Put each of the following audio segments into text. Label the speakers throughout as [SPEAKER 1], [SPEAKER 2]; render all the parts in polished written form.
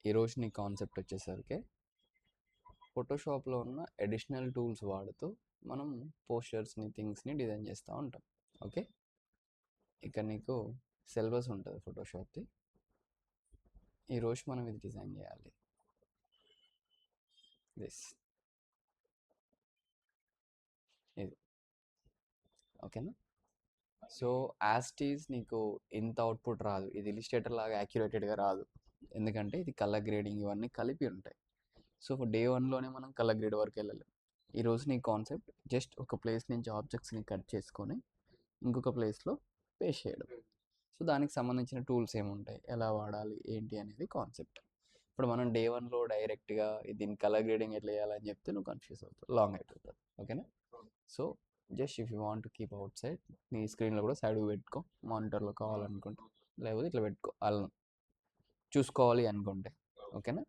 [SPEAKER 1] ఈరోజు నీ కాన్సెప్ట్ వచ్చేసరికి ఫోటోషాప్లో ఉన్న అడిషనల్ టూల్స్ వాడుతూ మనం పోస్టర్స్ని థింగ్స్ని డిజైన్ చేస్తూ ఉంటాం. ఓకే, ఇక నీకు సిలబస్ ఉంటుంది ఫోటోషాప్ది. ఈరోజు మనం ఇది డిజైన్ చేయాలి. దిస్ ఇది ఓకేనా. సో యాస్టీస్ నీకు ఇంత అవుట్పుట్ రాదు, ఇది ఇలిస్ట్రేటర్ లాగా యాక్యురేటెడ్గా రాదు, ఎందుకంటే ఇది కలర్ గ్రేడింగ్ ఇవన్నీ కలిపి ఉంటాయి. సో డే వన్లోనే మనం కలర్ గ్రేడ్ వరకు వెళ్ళలేం. ఈరోజు నీ కాన్సెప్ట్ జస్ట్ ఒక ప్లేస్ నుంచి ఆబ్జెక్ట్స్ని కట్ చేసుకొని ఇంకొక ప్లేస్లో పేస్ట్ చేయడం. సో దానికి సంబంధించిన టూల్స్ ఏముంటాయి, ఎలా వాడాలి ఏంటి అనేది కాన్సెప్ట్. ఇప్పుడు మనం డే వన్లో డైరెక్ట్గా దీని కలర్ గ్రేడింగ్ ఎట్లా చేయాలని చెప్తే నువ్వు కన్ఫ్యూజ్ అవుతావు, లాంగ్ అయిపోతుంది. ఓకేనా. So just if you want to keep out side, నీ స్క్రీన్లో కూడా సైడ్ పెట్టుకో, మానిటర్లో కావాలనుకుంటే, లేకపోతే ఇట్లా పెట్టుకో అలా చూసుకోవాలి అనుకుంటే. ఓకేనా.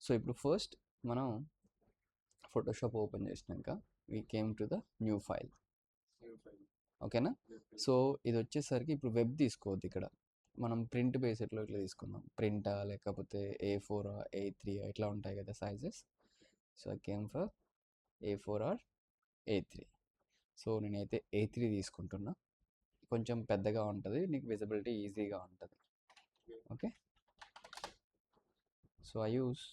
[SPEAKER 1] సో ఇప్పుడు ఫస్ట్ మనం ఫోటోషాప్ ఓపెన్ చేసినాక we came to the new file. ఓకేనా. సో ఇది వచ్చేసరికి ఇప్పుడు వెబ్ తీసుకోవద్దు, ఇక్కడ మనం ప్రింట్ బేస్డ్లో ఇట్లా తీసుకుందాం. ప్రింటా లేకపోతే A4 A3 ఇట్లా ఉంటాయి కదా sizes. So I came for A4 or A3. So నేనైతే A3 తీసుకుంటున్నా, కొంచెం పెద్దగా ఉంటుంది, నీకు విజిబిలిటీ ఈజీగా ఉంటుంది. Okay. So I use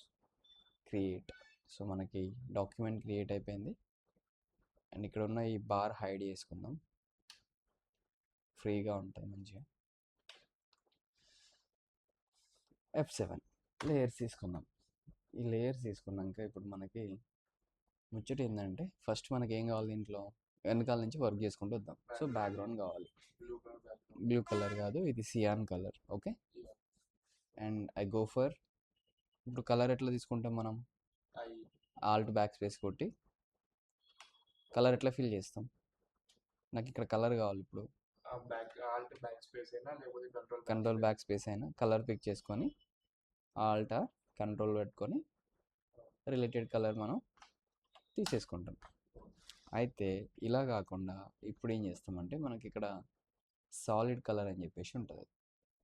[SPEAKER 1] create. So మనకి డాక్యుమెంట్ క్రియేట్ అయిపోయింది. అండ్ ఇక్కడ ఉన్న ఈ బార్ హైడ్ చేసుకుందాం, ఫ్రీగా ఉంటుంది మంచిగా. F7 లేయర్స్ తీసుకుందాం. ఈ లేయర్స్ తీసుకున్నాక ఇప్పుడు మనకి ముచ్చట ఏంటంటే, ఫస్ట్ మనకి ఏం కావాలి, దీంట్లో వెనకాల నుంచి వర్క్ చేసుకుంటూ వద్దాం. సో బ్యాక్గ్రౌండ్ కావాలి, బ్లూ కలర్ కాదు, ఇది cyan colour. Okay. And I go for, ఇప్పుడు కలర్ ఎట్లా తీసుకుంటాం మనం, ఆల్ట్ బ్యాక్ స్పేస్ కొట్టి కలర్ ఎట్లా ఫిల్ చేస్తాం. నాకు ఇక్కడ కలర్ కావాలి, ఇప్పుడు కంట్రోల్ బ్యాక్ స్పేస్ అయినా కలర్ పిక్ చేసుకొని ఆల్ట్ కంట్రోల్ పెట్టుకొని రిలేటెడ్ కలర్ మనం తీసేసుకుంటాం. అయితే ఇలా కాకుండా ఇప్పుడు ఏం చేస్తామంటే, మనకి ఇక్కడ సాలిడ్ కలర్ అని చెప్పేసి ఉంటుంది,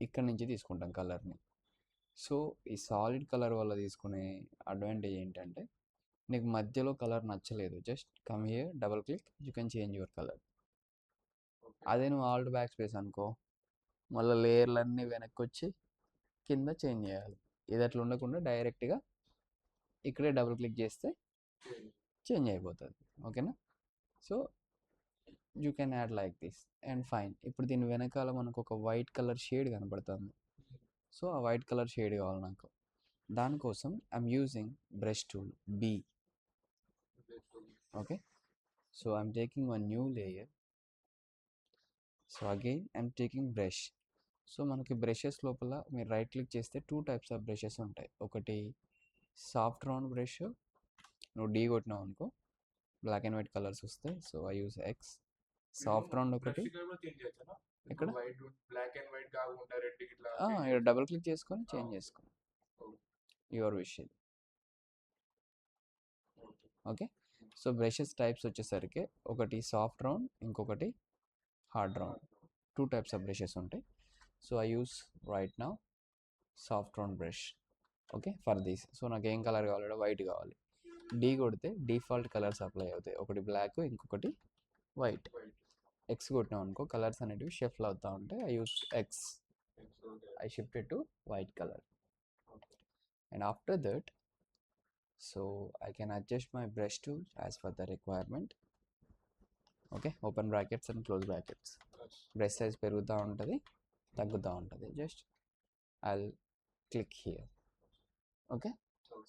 [SPEAKER 1] ఇక్కడ నుంచి తీసుకుంటాం కలర్ని. సో ఈ సాలిడ్ కలర్ వల్ల తీసుకునే అడ్వాంటేజ్ ఏంటంటే, నీకు మధ్యలో కలర్ నచ్చలేదు, just come here, double click, you can change your colour. అదే నువ్వు ఆల్ట్ బ్యాక్ స్పేస్ అనుకో, మళ్ళీ లేయర్లన్నీ వెనక్కి వచ్చి కింద చేంజ్ చేయాలి. ఇది అట్లా ఉండకుండా డైరెక్ట్గా ఇక్కడే డబుల్ క్లిక్ చేస్తే చేంజ్ అయిపోతుంది. ఓకేనా. So you can add like this and fine. ఇప్పుడు దీని వెనకాల మనకు ఒక వైట్ కలర్ షేడ్ కనబడుతుంది. సో ఆ వైట్ కలర్ షేడ్ కావాలి నాకు. దానికోసం I'm using brush tool B. Okay. So I'm taking one new layer. So again I'm taking brush. So మనకి బ్రషెస్ లోపల మీరు రైట్ క్లిక్ చేస్తే 2 టైప్స్ ఆఫ్ బ్రషెస్ ఉంటాయి. ఒకటి సాఫ్ట్ రౌండ్ బ్రష్, నువ్వు D కొట్టినావు అనుకో బ్లాక్ అండ్ వైట్ కలర్స్ వస్తాయి. So I use X. Soft round ఒకటి, ఇక్కడ ఇక్కడ డబుల్ క్లిక్ చేసుకొని చేంజ్ చేసుకో, your wish. Okay. So brushes types వచ్చేసరికి ఒకటి సాఫ్ట్ రౌండ్, ఇంకొకటి hard round. 2 types of brushes ఉంటాయి. So I use right now soft round brush. Okay for this. So నాకు ఏం కలర్ కావాలి, వైట్ కావాలి. D కొడితే డిఫాల్ట్ కలర్స్ అప్లై అవుతాయి, ఒకటి బ్లాక్ ఇంకొకటి వైట్. X కొట్టినాం అనుకో కలర్స్ అనేటివి షఫల్ అవుతూ ఉంటాయి. I use X. I shifted to white color. And after that, so I can adjust my brush tool as per the requirement. Okay, open brackets and close brackets. Brush size పెరుగుతూ ఉంటుంది, తగ్గుతూ ఉంటుంది. Just I'll click here. Okay.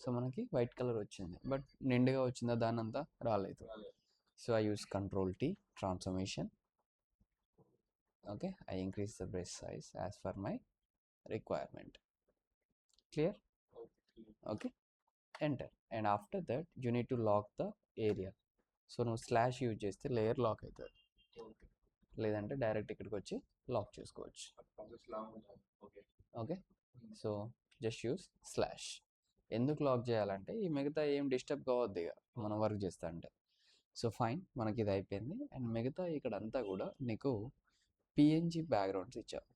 [SPEAKER 1] So మనకి white colour వచ్చింది, but నిండుగా వచ్చిందా, దాని అంతా రాలేదు. So I use Control T, transformation. Okay, I increase the brush size as per my requirement. Clear? Okay, enter. And after that you need to lock the area. So నువ్వు slash use చేస్తే layer lock అవుతుంది, లేదంటే direct ఇక్కడికి వచ్చి lock చేసుకోవచ్చు. Okay. So just use slash. ఎందుకు lock చేయాలంటే ఈ మిగతా ఏం డిస్టర్బ్ కావద్దు ఇక మనం వర్క్ చేస్తా అంటే. సో ఫైన్, మనకి ఇది అయిపోయింది. అండ్ మిగతా ఇక్కడ అంతా కూడా నీకు PNG బ్యాక్గ్రౌండ్స్ ఇచ్చావు.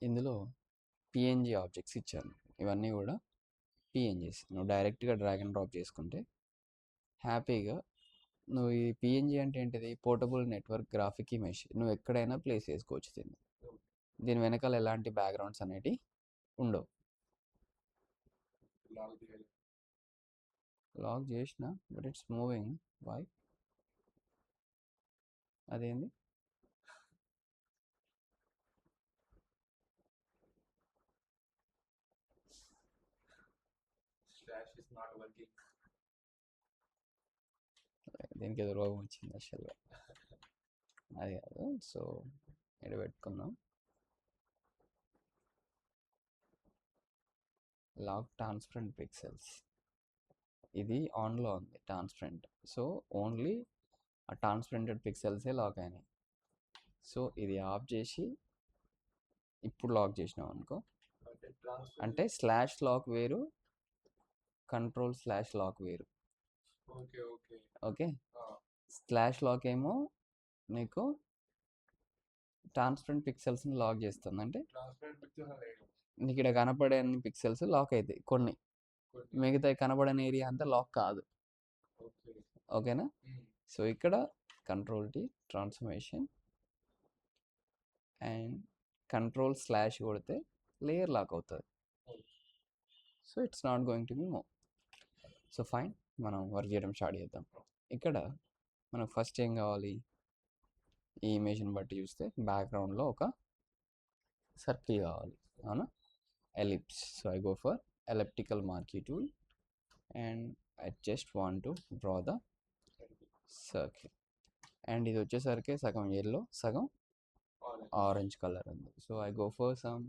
[SPEAKER 1] ఇందులో పిఎన్జి ఆబ్జెక్ట్స్ ఇచ్చాను. ఇవన్నీ కూడా పిఎన్జీస్. నువ్వు డైరెక్ట్గా డ్రాగ్ అండ్ డ్రాప్ చేసుకుంటే హ్యాపీగా నువ్వు ఈ పిఎన్జి అంటే ఏంటిది, పోర్టబుల్ నెట్వర్క్ గ్రాఫిక్ ఇమేజ్, నువ్వు ఎక్కడైనా ప్లేస్ చేసుకోవచ్చు దీన్ని. దీని వెనకాల ఎలాంటి బ్యాక్గ్రౌండ్స్ అనేవి ఉండవు. లాగ్ చేసిన బట్ ఇట్స్ మూవింగ్. వై? అదేంది? దీనికి ఏదో రోగం వచ్చింది అసలు. అది కాదు. సో ఇక్కడ పెట్టుకుందాం. లాగ్ ట్రాన్స్పరెంట్ పిక్సెల్స్, ఇది ఆన్లో ఉంది ట్రాన్స్పరెంట్. సో ఓన్లీ ఆ ట్రాన్స్పరెంటెడ్ పిక్సెల్సే లాక్ అయినాయి. సో ఇది ఆఫ్ చేసి ఇప్పుడు లాక్ చేసినాం అనుకో, అంటే స్లాష్ లాక్ వేరు, కంట్రోల్ స్లాష్ లాక్ వేరు. ఓకే, స్లాష్ లాక్ ఏమో నీకు ట్రాన్స్పరెంట్ పిక్సెల్స్ని లాక్ చేస్తుంది. అంటే నీకు ఇక్కడ కనపడే అన్ని పిక్సెల్స్ లాక్ అవుతాయి, కొన్ని మిగతా కనపడని ఏరియా అంతా లాక్ కాదు. ఓకేనా? సో ఇక్కడ control tea transformation and control slash కొడితే లేయర్ లాక్ అవుతుంది. So it's not going to be move. So fine, మనం వర్క్ చేయడం స్టార్ట్ చేద్దాం. ఇక్కడ మనకు ఫస్ట్ ఏం కావాలి, ఈ ఇమేజ్ని బట్టి చూస్తే బ్యాక్గ్రౌండ్లో ఒక సర్కిల్ కావాలి, అవునా? Ellipse. So I go for elliptical marquee tool and I just want to draw the circle. And ఇది వచ్చేసరికి సగం ఎల్లో సగం ఆరెంజ్ కలర్ ఉంది. So I go for some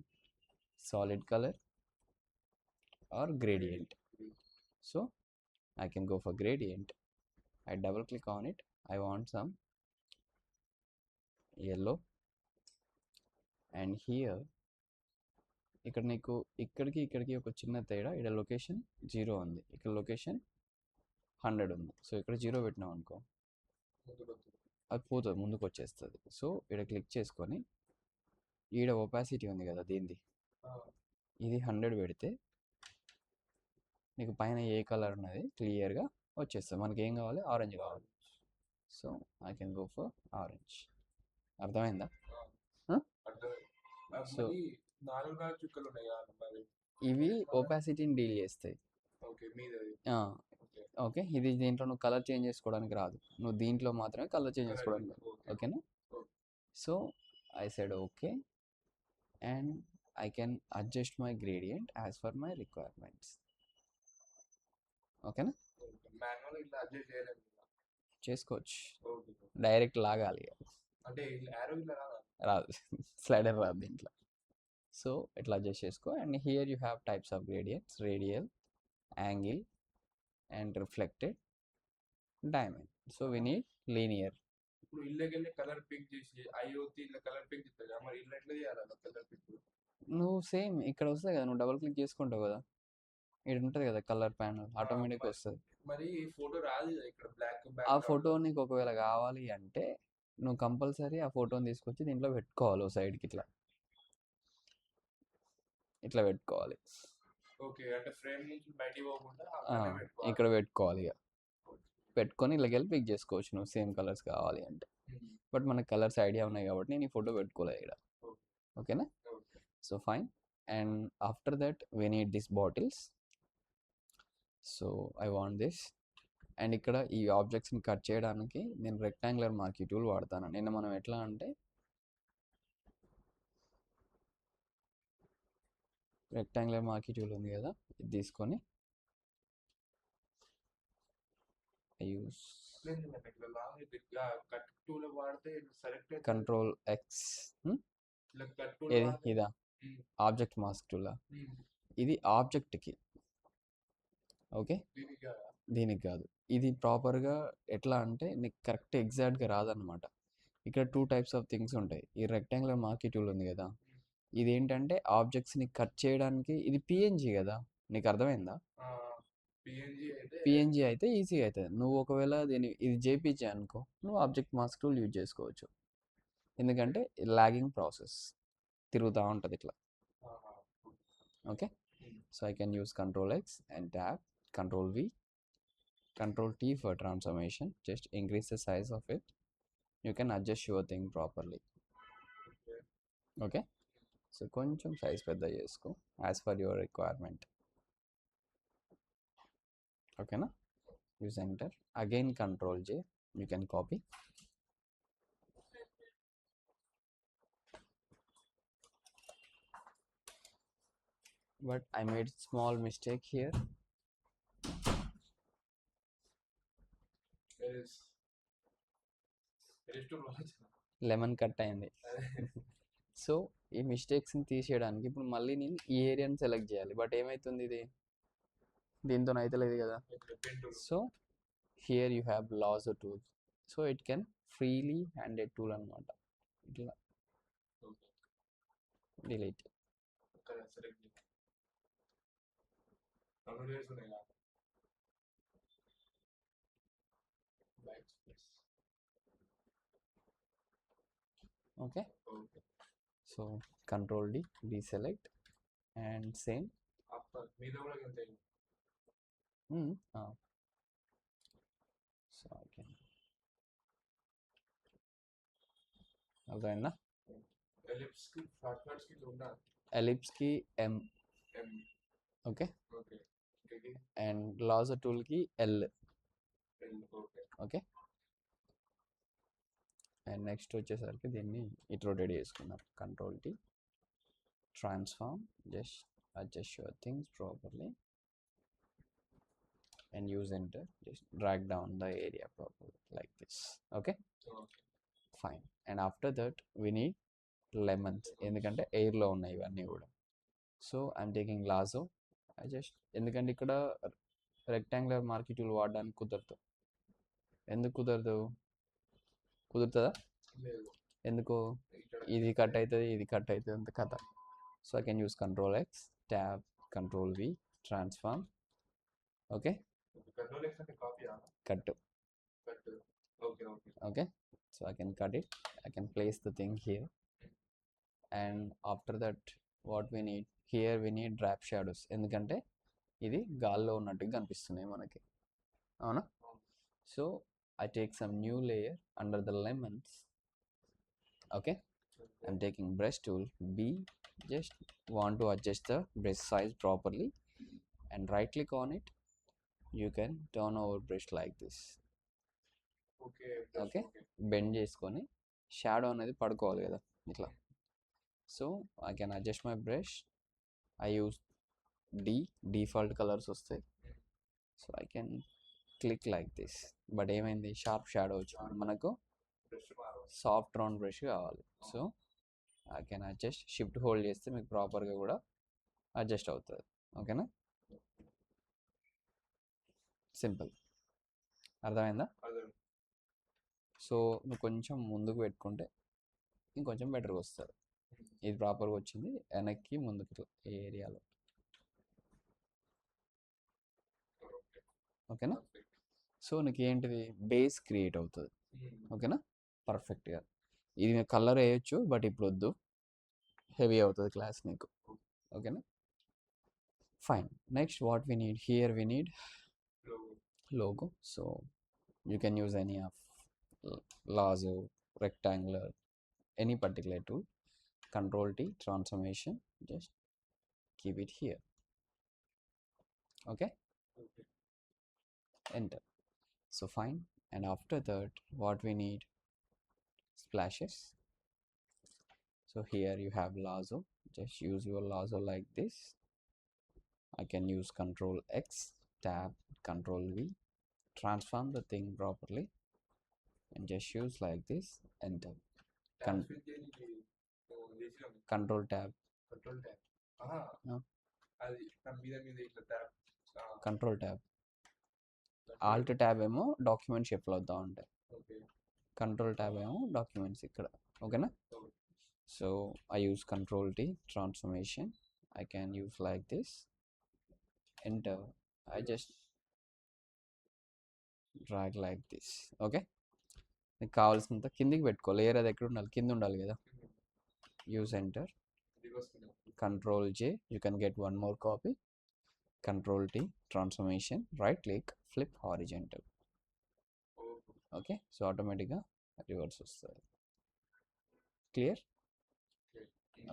[SPEAKER 1] solid colour or gradient. So I can go for gradient. I double click on it. I want some yellow and here ఇక్కడ నీకు ఇక్కడికి ఒక చిన్న తేడా. ఇక్కడ లొకేషన్ 0 ఉంది, ఇక్కడ లొకేషన్ 100 ఉంది. సో ఇక్కడ 0 పెట్టినాం అనుకో, అది పోతుంది, ముందుకు వచ్చేస్తుంది. సో ఇక్కడ క్లిక్ చేసుకొని ఈడ ఒపాసిటీ ఉంది కదా దీనిది, ఇది 100 పెడితే నీకు పైన ఏ కలర్ ఉన్నది క్లియర్గా వచ్చేస్తుంది. మనకి ఏం కావాలి, ఆరెంజ్ కావాలి. So I can go for orange. అర్థమైందా? సో ఇవి ఒపాసిటీని డీల్ చేస్తాయి. ఓకే, ఇది దీంట్లో నువ్వు కలర్ చేంజ్ చేసుకోవడానికి రాదు, నువ్వు దీంట్లో మాత్రమే కలర్ చేంజ్ చేసుకోవడానికి. ఓకేనా? So I said okay and I can adjust my gradient as per my requirements. ఓకేనా? చేసుకోవచ్చు, డైరెక్ట్ లాగాలి, రాదు, స్లైడర్ రాదు దీంట్లో. సో ఇట్లా అడ్జస్ట్ చేసుకో. And here you have types of gradients, radial, angle and reflected, diamond. So we need linear.
[SPEAKER 2] ఇప్పుడు ఇళ్ళకెళ్ళి కలర్ పిక్ చేసి ఐఓటీ కలర్ పిక్ చేస్తా, మరి ఇల్లు ఎట్లా చేయాలి కలర్ పిక్?
[SPEAKER 1] నువ్వు సేమ్ ఇక్కడ వస్తుంది కదా, నువ్వు డబుల్ క్లిక్ చేసుకుంటావు కదా, ఇక్కడ ఉంటుంది కదా కలర్ ప్యానల్, ఆటోమేటిక్గా వస్తుంది.
[SPEAKER 2] మరి ఫోటో రాదు ఇక్కడ బ్లాక్.
[SPEAKER 1] ఆ ఫోటో నీకు ఒకవేళ కావాలి అంటే నువ్వు కంపల్సరీ ఆ ఫోటోని తీసుకొచ్చి దీంట్లో పెట్టుకోవాలి, ఓ సైడ్కి ఇట్లా పెట్టుకోవాలి.
[SPEAKER 2] ఓకే, అంటే ఫ్రేమ్ నుంచి బయటికి పోకుండా
[SPEAKER 1] ఇక్కడ పెట్టుకోవాలి. ఇక పెట్టుకొని ఇలాగ వెళ్ళి పిక్ చేసుకోవచ్చు నువ్వు సేమ్ కలర్స్ కావాలి అంటే. బట్ మనకు కలర్స్ ఐడియా ఉన్నాయి కాబట్టి నేను ఈ ఫోటో పెట్టుకోలేదు ఇక్కడ. ఓకేనా? So fine. And after that we need this bottles. So I want this. And ఇక్కడ ఈ ఆబ్జెక్ట్స్ని కట్ చేయడానికి నేను రెక్టాంగులర్ మార్కీ టూల్ వాడతాను. నిన్న మనం ఎట్లా అంటే రెక్టాంగులర్ మార్కీ టూల్ ఉంది కదా, ఇది తీసుకొని యూస్ కంట్రోల్ ఎక్స్. ఏది ఇదా ఆబ్జెక్ట్ మాస్క్ టూలా? ఇది ఆబ్జెక్ట్కి, ఓకే, దీనికి కాదు. ఇది ప్రాపర్గా ఎట్లా అంటే నీకు కరెక్ట్ ఎగ్జాక్ట్గా రాదనమాట. ఇక్కడ 2 టైప్స్ ఆఫ్ థింగ్స్ ఉంటాయి. ఈ రెక్టాంగులర్ మార్కీ టూల్ ఉంది కదా, ఇది ఏంటంటే ఆబ్జెక్ట్స్ని కట్ చేయడానికి. ఇది పిఎన్జీ కదా, నీకు అర్థమైందా? పిఎన్జీ అయితే ఈజీగా అవుతుంది. నువ్వు ఒకవేళ ఇది జేపీజీ అనుకో, నువ్వు ఆబ్జెక్ట్ మాస్క్ టూల్ యూజ్ చేసుకోవచ్చు. ఎందుకంటే లాగింగ్ ప్రాసెస్ తిరుగుతూ ఉంటుంది ఇట్లా. Okay, so I can use Control X and tab, Control V, Control T for transformation. Just increase the size of it. You can adjust your thing properly. Okay, so కొంచెం size పెద్ద చేసుకో as per your requirement. Okay na? Use enter. Again Control J. You can copy. But I made small mistake here. Lemon cut అయింది. So ఈ మిస్టేక్స్ని తీసేయడానికి ఇప్పుడు మళ్ళీ నేను ఈ ఏరియాని సెలెక్ట్ చేయాలి. బట్ ఏమవుతుంది ఇది దీంతో అయితే లేదు కదా. So here you have lasso tool. So it can freely handed tool అనమాట. ఇట్లా delete. Okay, so Control D, deselect and same. So I can అర్థమైందా? ఎలిప్స్ కి M. ఓకే, అండ్ లాజో టూల్ కి L. ఓకే, అండ్ నెక్స్ట్ వచ్చేసరికి దీన్ని ఇటు rotate చేసుకుందాం. Control T, transform, just adjust your things properly and use enter. Just drag down the area properly like this. Okay, fine. And after that we need lemons ఎందుకంటే ఎయిర్లో ఉన్నాయి ఇవన్నీ కూడా. So I'm taking lasso. I just ఎందుకంటే ఇక్కడ rectangular marquee tool వాడడానికి కుదరదు. ఎందుకు కుదరదు? కుదురుతుందా? ఎందుకు? ఇది కట్ అవుతుంది, ఇది కట్ అవుతుంది అంత కథ. So I can use Control X, tab, Control V, transform. Okay, cut. Okay, so I can cut it. I can place the thing here, and after that what we need here, we need drap shadows ఎందుకంటే ఇది గాల్లో ఉన్నట్టుగా కనిపిస్తున్నాయి మనకి, అవునా? So I take some new layer under the lemons. Okay, I'm taking brush tool B. Just want to adjust the brush size properly and right click on it. You can turn over brush like this. Okay, bend చేసుకొని shadow అనేది పడుకోవాలి కదా ఇట్లా. So I can adjust my brush. I use D, default colours వస్తాయి. So I can click like this. But ఏమైంది, sharp shadow వచ్చింది. మనకు soft round brush కావాలి. So I can adjust, shift hold చేస్తే మీకు ప్రాపర్గా కూడా అడ్జస్ట్ అవుతుంది. ఓకేనా? సింపుల్. అర్థమైందా? సో నువ్వు కొంచెం ముందుకు పెట్టుకుంటే ఇంకొంచెం బెటర్గా వస్తుంది. ఇది ప్రాపర్గా వచ్చింది, వెనక్కి ముందుకు ఈ ఏరియాలో. ఓకేనా? సో నీకు ఏంటిది, బేస్ క్రియేట్ అవుతుంది. ఓకేనా? పర్ఫెక్ట్గా. ఇది కలర్ వేయచ్చు, బట్ ఇప్పుడు వద్దు, హెవీ అవుతుంది క్లాస్ నీకు. ఓకేనా? Fine. Next what we need here, we need logo. So you can use any of lasso, rectangular, any particular tool. Control T, transformation, just keep it here. Okay, enter. So fine. And after that what we need, splashes. So here you have lasso. Just use your lasso like this. I can use Control X, tab, Control V, transform the thing properly and just use like this, enter. Control tab, Control tab, Alt tab ఏమో document shift అవుతా ఉంటాయి, Control tab ఏమో documents ఇక్కడ. ఓకేనా? So I use Control T, transformation. I can use like this, enter. I just drag like this. Okay, నీకు కావాల్సినంత కిందికి పెట్టుకో. లేయర్ అది ఎక్కడ ఉండాలి, కింద ఉండాలి కదా. Use enter.
[SPEAKER 2] reverse
[SPEAKER 1] Control J, you can get one more copy. Control T, transformation, right click, flip horizontal. Okay, so automatically reverse వస్తుంది. Clear?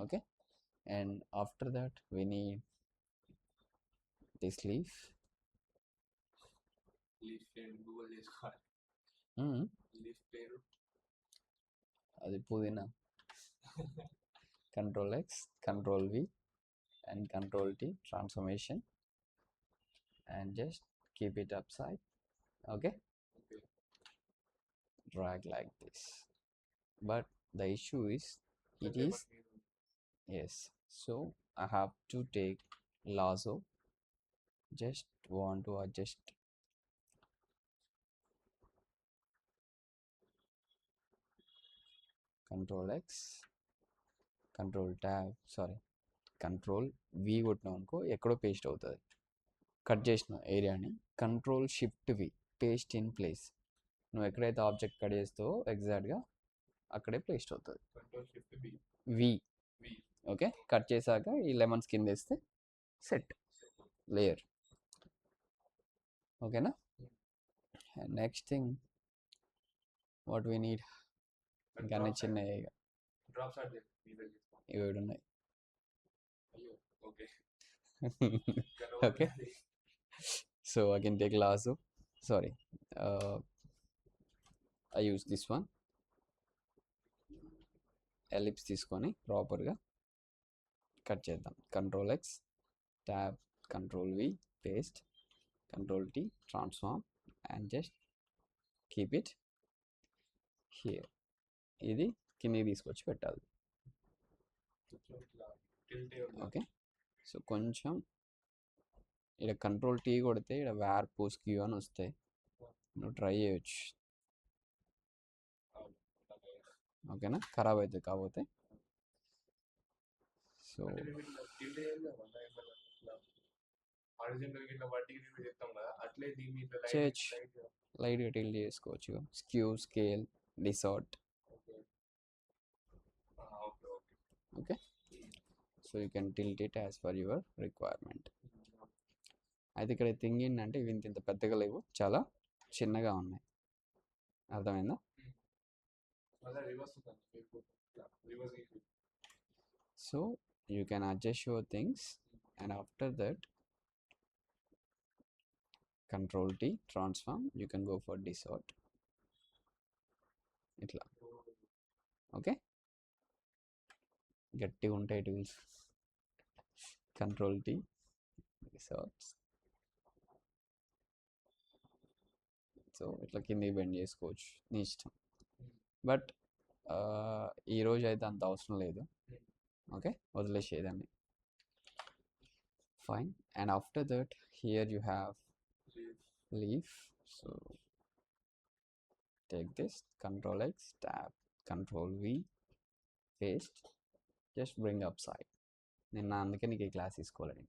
[SPEAKER 1] Okay, and after that we need this leaf.
[SPEAKER 2] Leaf పేరు Google చేసుకోవాలి.
[SPEAKER 1] Hmm,
[SPEAKER 2] leaf పేరు
[SPEAKER 1] అది పుదీనా. Control X, Control V, and Control T, transformation, and just keep it upside. Okay, drag like this. But the issue is it is, yes, so I have to take lasso. Just want to adjust. Control X, Control Tab, sorry, Control V కొట్టినాం అనుకో ఎక్కడో paste అవుతుంది. Cut చేసిన ఏరియాని control shift V, paste in place. నువ్వు ఎక్కడైతే object cut చేస్తావో ఎగ్జాక్ట్గా అక్కడే పేస్ట్ అవుతుంది.
[SPEAKER 2] Control shift B
[SPEAKER 1] V,
[SPEAKER 2] V
[SPEAKER 1] okay, cut చేశాక ఈ లెమన్స్ కింద వేస్తే సెట్ లేయర్. ఓకేనా? Next thing what we need, ఇంకా అన్ని చిన్నవి ఇక
[SPEAKER 2] డ్రాప్ షాట్ చేసి
[SPEAKER 1] ఇవి ఏడు ఉన్నాయి.
[SPEAKER 2] అయ్యో okay
[SPEAKER 1] Okay, so I can take lasso, sorry, I use this one, ellipse తీసుకొని ప్రాపర్గా కట్ చేద్దాం. Control X, tab, control V, paste, control T, transform, and just keep it here. ఇది కిందకి తీసుకొచ్చి పెట్టాలి. ఓకే, సో కొంచెం ఇక్కడ కంట్రోల్ టీ కొడితే ఇక్కడ వ్యార్ప్ స్క్యూ అని వస్తాయి. నువ్వు ట్రై చేయొచ్చు. ఓకేనా? ఖరాబ్ అవుతుంది కాకపోతే. సో చేయొచ్చు, లైట్గా టిల్ట్ చేసుకోవచ్చు. Skew, scale, distort. Okay, so you can tilt it as per your requirement. అయితే ఇక్కడ థింగ్ ఏంటంటే ఇవి ఇంత పెద్దగా లేవు, చాలా చిన్నగా ఉన్నాయి. అర్థమైందా? So you can adjust your things, and after that control T, transform, you can go for distort ఇట్లా. ఓకే, గట్టిగా ఉంటాయి tools. Control T, distorts. So ఇట్లా కిందికి బెండ్ చేసుకోవచ్చు నీ ఇష్టం. బట్ ఈరోజు అయితే అంత అవసరం లేదు. ఓకే, వదిలేసేదాన్ని. Fine. And after that here you have leaf. So take this, Control X, tab, Control V, paste, just bring upside. నేను అందుకే నీకు ఈ క్లాస్ తీసుకోవాలి.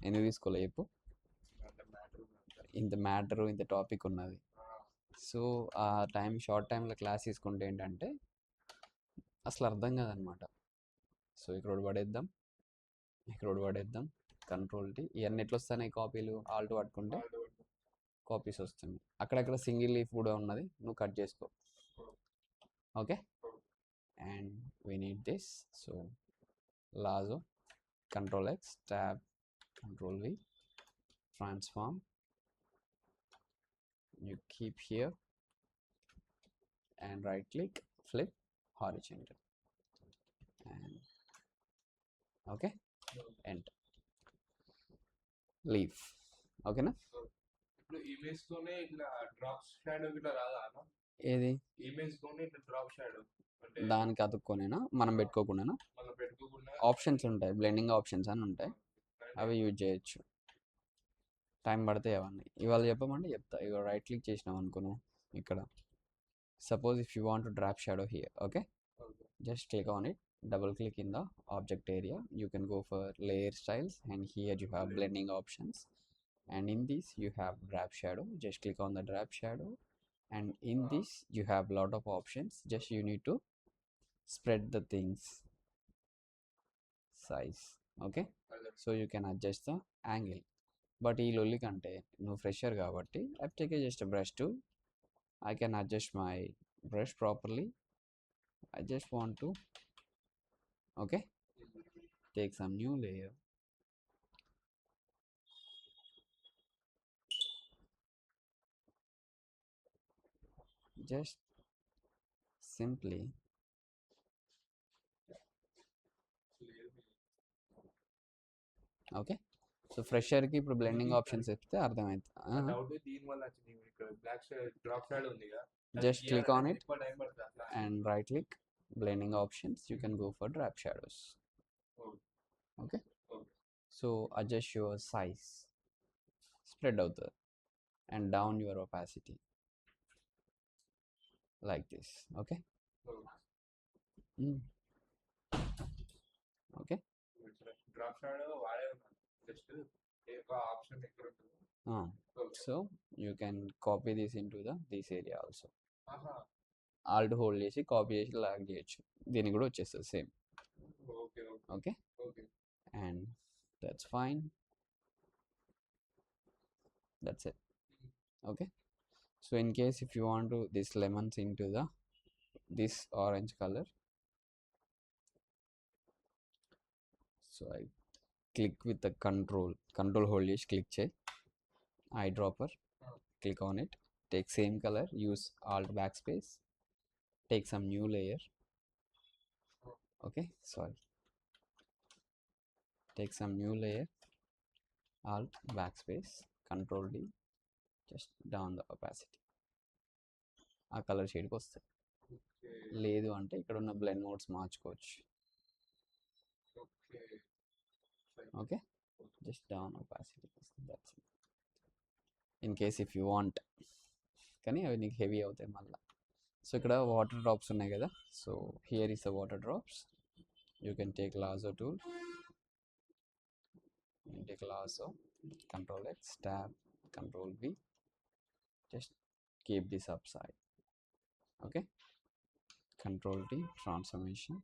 [SPEAKER 1] ఎందుకు తీసుకోలే చెప్పు? ఇంత మ్యాటరు, ఇంత టాపిక్ ఉన్నది. సో ఆ షార్ట్ టైంలో క్లాస్ తీసుకుంటే ఏంటంటే అసలు అర్థం కాదనమాట. సో ఇక్కడ పడేద్దాం, ఇక్కడ పడేద్దాం. Control tea. ఇవన్నీ ఎట్లా వస్తాయి కాపీలు? ఆల్ట్ పట్టుకుంటే కాపీస్ వస్తుంది. అక్కడక్కడ సింగిల్ లీఫ్ కూడా ఉన్నది, నువ్వు కట్ చేసుకో. Okay, and we need this. So lasso, control X, tab, control V, transform, you keep here and right click, flip horizontal, and okay, enter, leave. ఓకేనా?
[SPEAKER 2] ఇప్పుడు ఇమేజ్ తోనే ఇట్లా డ్రాప్ షాడో ఇట్లా రాదా అన్న?
[SPEAKER 1] ఏది
[SPEAKER 2] ఇమేజ్ తోనే ఇట్లా డ్రాప్ షాడో అంటే
[SPEAKER 1] దానికి అతుక్కొనేనా, మనం పెట్టుకోకుండా
[SPEAKER 2] మనం పెట్టుకోకుండా
[SPEAKER 1] ఆప్షన్స్ ఉంటాయి, బ్లెండింగ్ ఆప్షన్స్ అని ఉంటాయి, అవి యూజ్ చేయొచ్చు. టైం పడతాయి అవన్నీ. ఇవాళ చెప్పమంటే చెప్తా. ఇక రైట్ క్లిక్ చేసినాం అనుకున్నాం ఇక్కడ. Suppose if you want to drop shadow here, okay, just click on it, double click in the object area. You can go for layer styles, and here you have blending options, and in this you have drop shadow. Just click on the drop shadow, and in this you have lot of options. Just you need to spread the things. size. Okay,
[SPEAKER 2] Color.
[SPEAKER 1] so you can adjust the angle. But ఈ లొల్లి కంటే నువ్వు fresher కాబట్టి I take just a brush tool. I can adjust my brush properly. I just want to, okay, take some new layer. Just simply, okay. So ఫ్రెషర్కి ఇప్పుడు blending options చెప్తే అర్థమవుతుంది.
[SPEAKER 2] Doubt దీని వల్ల వచ్చింది ఇక్కడ బ్లాక్ షేడ్ డ్రాప్ షాడ్ ఉంది కదా
[SPEAKER 1] Just click on it
[SPEAKER 2] ఎక్కువ టైం పడుతుంది అట్లా
[SPEAKER 1] and right click, blending options, you can go for drop shadows. Okay,
[SPEAKER 2] Okay.
[SPEAKER 1] so adjust your size, spread out the and down your opacity like this. Okay. Mm. Okay.
[SPEAKER 2] Drop shadow వాడే ఉన్నాను just ఒక option ఎక్కడ ఉంటుంది
[SPEAKER 1] So you can copy this into this area also.
[SPEAKER 2] ఆహా
[SPEAKER 1] Alt hold చేసి copy చేసి log చేయొచ్చు. దీనికి కూడా వచ్చేస్తుంది same.
[SPEAKER 2] Okay
[SPEAKER 1] Okay,
[SPEAKER 2] okay
[SPEAKER 1] and that's fine. That's it. Okay, so in case if you want to this lemons into this orange color, so I click with the control hold చేసి click చేయి, eyedropper, click on it, take same color, use alt backspace, take some new layer. Okay, sorry, take some new layer, alt backspace, control D, just down the opacity. ఆ colour షేడ్కి వస్తాయి. లేదు అంటే ఇక్కడ ఉన్న blend modes మార్చుకోవచ్చు. Okay, just down opacity, that's it. In case if you want, కానీ అవి నీకు హెవీ అవుతాయి మళ్ళీ. సో ఇక్కడ వాటర్ డ్రాప్స్ ఉన్నాయి కదా, so here is the water drops. You can take lasso tool, take lasso, control X, tab, control V, just keep this upside. Okay, control T, transformation,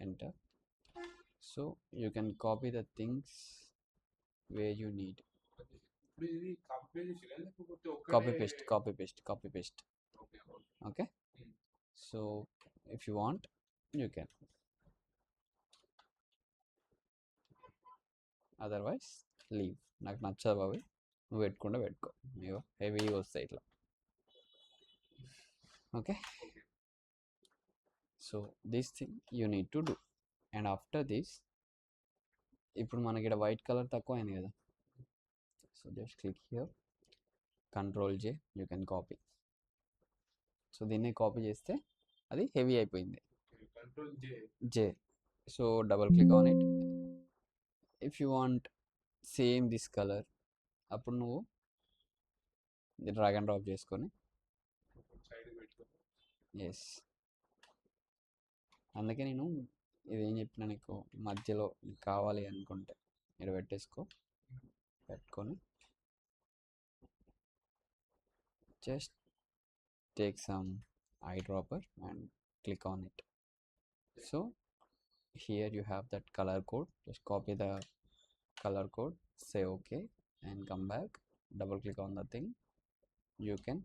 [SPEAKER 1] enter. So you can copy the things where you need.
[SPEAKER 2] ఇప్పుడు ఇది complete చేసి లేకపోతే
[SPEAKER 1] Copy paste, copy paste, copy paste.
[SPEAKER 2] Okay
[SPEAKER 1] Okay, so if you want you can, otherwise leave. నాకు నచ్చదు బాబు, నువ్వు పెట్టుకుంటే పెట్టుకో, ఇగో హెవీగా వస్తాయి ఇట్లా. Okay, so this thing you need to do. And after this, ఇప్పుడు మనకి ఇక్కడ వైట్ కలర్ తక్కువ అయింది కదా, so just click here, control J, you can copy. So దీన్ని కాపీ చేస్తే అది హెవీ అయిపోయింది.
[SPEAKER 2] Control
[SPEAKER 1] J, so double click on it. If you want same this colour, అప్పుడు నువ్వు డ్రాగ్ అండ్ డ్రాప్ చేసుకొని,
[SPEAKER 2] సైడ్ పెట్టుకో.
[SPEAKER 1] ఎస్, అందుకే నేను ఇదేం చెప్పిన నీకు, మధ్యలో నీకు కావాలి అనుకుంటే ఇక్కడ పెట్టేసుకో, పెట్టుకొని just take some eyedropper and click on it. So here you have that color code, just copy the color code, say okay and come back, double click on the thing, you can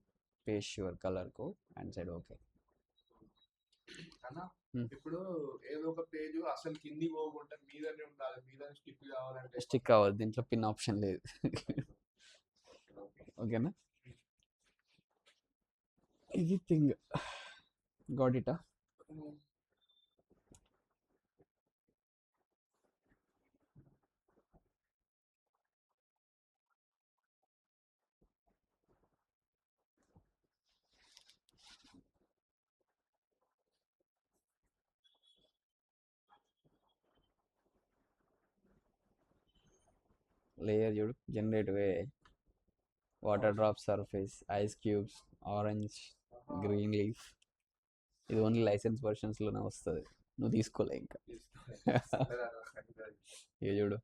[SPEAKER 1] paste your color code and said okay.
[SPEAKER 2] అన్న ఇప్పుడు ఏదో ఒక page అసలు కింది పోకుండా మీదనే ఉండాలి, మీదనే స్టిక్ కావాలంటే
[SPEAKER 1] స్టిక్ అవ్వదు, దీంట్లో పిన్ ఆప్షన్ లేదు. ఓకేనా, ఇది థింగ్. Got it? లేయర్ చూడు, generate way, water drop surface, ice cubes, orange, green leaf. ఇది ఓన్లీ లైసెన్స్ వర్షన్స్లోనే వస్తుంది, నువ్వు తీసుకోలే ఇంకా. ఇక చూడు,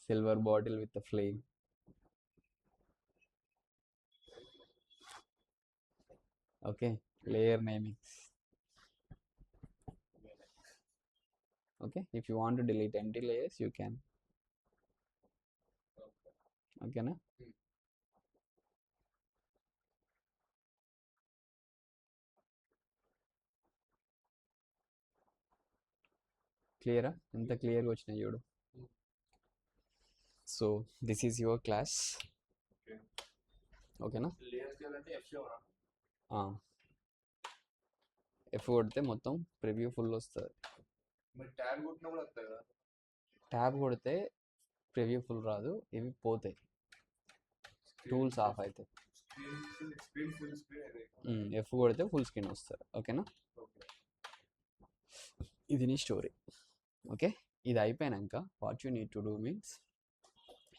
[SPEAKER 1] silver bottle with flame. Okay, layer namings. Okay, if you want to delete empty layers, you can. ఓకేనా? క్లియరా? ఎంత క్లియర్గా వచ్చినాయి చూడు. So this is your class. ఓకేనా? ఎఫ్ కొడితే మొత్తం ప్రివ్యూ ఫుల్ వస్తుంది. ట్యాబ్ కొడితే ప్రివ్యూ ఫుల్ రాదు, ఇవి పోతాయి, టూల్స్ ఆఫ్ అవుతాయి. ఎఫ్ కొడితే ఫుల్ స్క్రీన్ వస్తుంది. ఓకేనా? ఇది నీ స్టోరీ. ఓకే, ఇది అయిపోయాక what you need to do means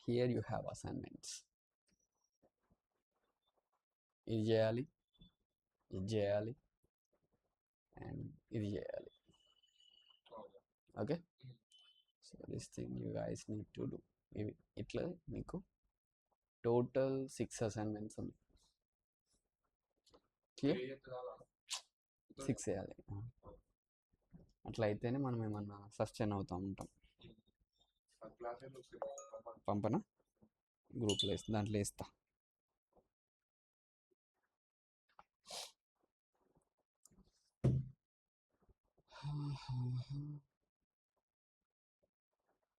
[SPEAKER 1] here you have assignments. ఇది చేయాలి, ఇది చేయాలి, అండ్ ఇది చేయాలి. Okay, so this thing you guys need to do. ఇవి ఇట్లా మీకు టోటల్ 6 అసైన్మెంట్స్ ఉంది. క్లియర్? 6 చేయాలి. అట్లా అయితేనే మనం ఏమన్నా సస్టైన్ అవుతూ ఉంటాం. పంపనా? గ్రూప్లో వేస్తా, దాంట్లో వేస్తా.